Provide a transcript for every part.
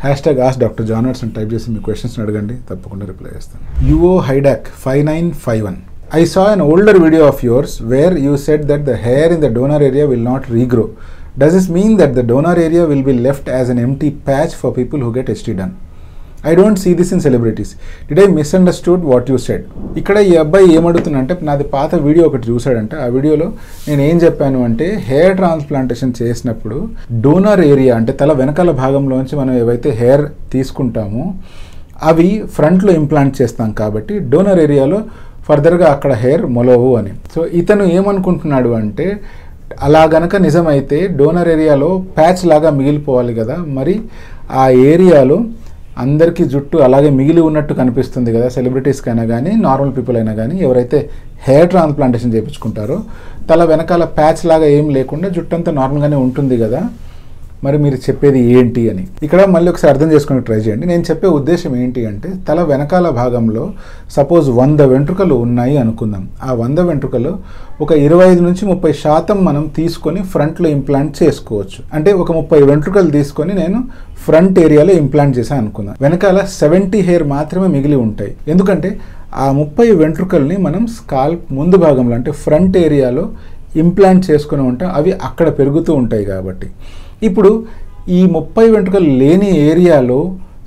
#AskDrJohnWatson type చేసి మీ questions అడగండి, తప్పకుండా రిప్లై చేస్తాను. UO Hydak 5951. I saw an older video of yours where you said that the hair in the donor area will not regrow. Does this mean that the donor area will be left as an empty patch for people who get HT done? I don't see this in celebrities. Did I misunderstood what you said? ఇక్కడ ఈ అబ్బాయి ఏమడుగుతున్నంటే, నాది పాత video ఒకటి చూసాడంటే, ఆ వీడియోలో నేను ఏం చెప్పాను అంటే, హెయిర్ ట్రాన్స్ప్లాంటేషన్ చేసినప్పుడు డోనర్ ఏరియా అంటే తల వెనకాల భాగంలోంచి మనం ఏవైతే హెయిర్ తీసుకుంటామో అవి ఫ్రంట్లో ఇంప్లాంట్ చేస్తాం కాబట్టి డోనర్ ఏరియాలో ఫర్దర్గా అక్కడ హెయిర్ మొలవు అని. సో ఇతను ఏమనుకుంటున్నాడు అంటే, అలా గనక నిజమైతే డోనర్ ఏరియాలో ప్యాచ్ లాగా మిగిలిపోవాలి కదా, మరి ఆ ఏరియాలో అందరికీ జుట్టు అలాగే మిగిలి ఉన్నట్టు కనిపిస్తుంది కదా, సెలబ్రిటీస్కి అయినా కానీ నార్మల్ పీపుల్ అయినా కానీ ఎవరైతే హెయిర్ ట్రాన్స్ప్లాంటేషన్ చేయించుకుంటారో తల వెనకాల ప్యాచ్ లాగా ఏం లేకుండా జుట్టు అంతా నార్మల్గానే ఉంటుంది కదా, మరి మీరు చెప్పేది ఏంటి అని. ఇక్కడ మళ్ళీ ఒకసారి అర్థం చేసుకుని ట్రై చేయండి. నేను చెప్పే ఉద్దేశం ఏంటి అంటే, తల వెనకాల భాగంలో సపోజ్ 100 వెంట్రుకలు ఉన్నాయి అనుకుందాం. ఆ 100 వెంట్రుకలు ఒక 25 నుంచి 30% మనం తీసుకొని ఫ్రంట్లో ఇంప్లాంట్ చేసుకోవచ్చు. అంటే ఒక 30 వెంట్రుకలు తీసుకొని నేను ఫ్రంట్ ఏరియాలో ఇంప్లాంట్ చేశాను అనుకుందాం. వెనకాల 70 హెయిర్ మాత్రమే మిగిలి ఉంటాయి. ఎందుకంటే ఆ 30 వెంట్రుకల్ని మనం స్కాల్ప్ ముందు భాగంలో అంటే ఫ్రంట్ ఏరియాలో ఇంప్లాంట్ చేసుకుని ఉంటాం, అవి అక్కడ పెరుగుతూ ఉంటాయి కాబట్టి. ఇప్పుడు ఈ 30 వెంట్రుకలు లేని ఏరియాలో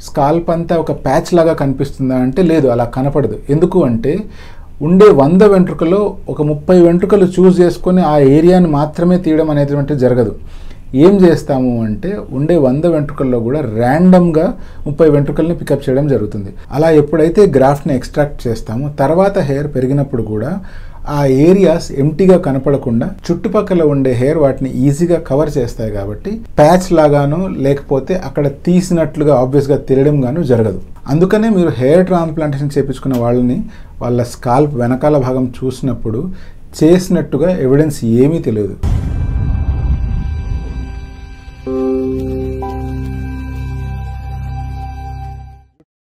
స్కాల్ప్ అంతా ఒక ప్యాచ్ లాగా కనిపిస్తుందా అంటే లేదు, అలా కనపడదు. ఎందుకు అంటే ఉండే 100 వెంట్రుకలో ఒక 30 వెంట్రుకలు చూస్ చేసుకొని ఆ ఏరియాని మాత్రమే తీయడం అనేది జరగదు. ఏం చేస్తాము అంటే ఉండే 100 వెంట్రుకల్లో కూడా ర్యాండమ్గా 30 వెంట్రుకల్ని పికప్ చేయడం జరుగుతుంది. అలా ఎప్పుడైతే గ్రాఫ్ట్ని ఎక్స్ట్రాక్ట్ చేస్తామో తర్వాత హెయిర్ పెరిగినప్పుడు కూడా ఆ ఏరియాస్ ఎంటీగా కనపడకుండా చుట్టుపక్కల ఉండే హెయిర్ వాటిని ఈజీగా కవర్ చేస్తాయి కాబట్టి ప్యాచ్ లాగాను లేకపోతే అక్కడ తీసినట్లుగా ఆబ్వియస్గా తెలియడం గాను జరగదు. అందుకనే మీరు హెయిర్ ట్రాన్స్ప్లాంటేషన్ చేయించుకున్న వాళ్ళని వాళ్ళ స్కాల్ప్ వెనకాల భాగం చూసినప్పుడు చేసినట్టుగా ఎవిడెన్స్ ఏమీ తెలియదు.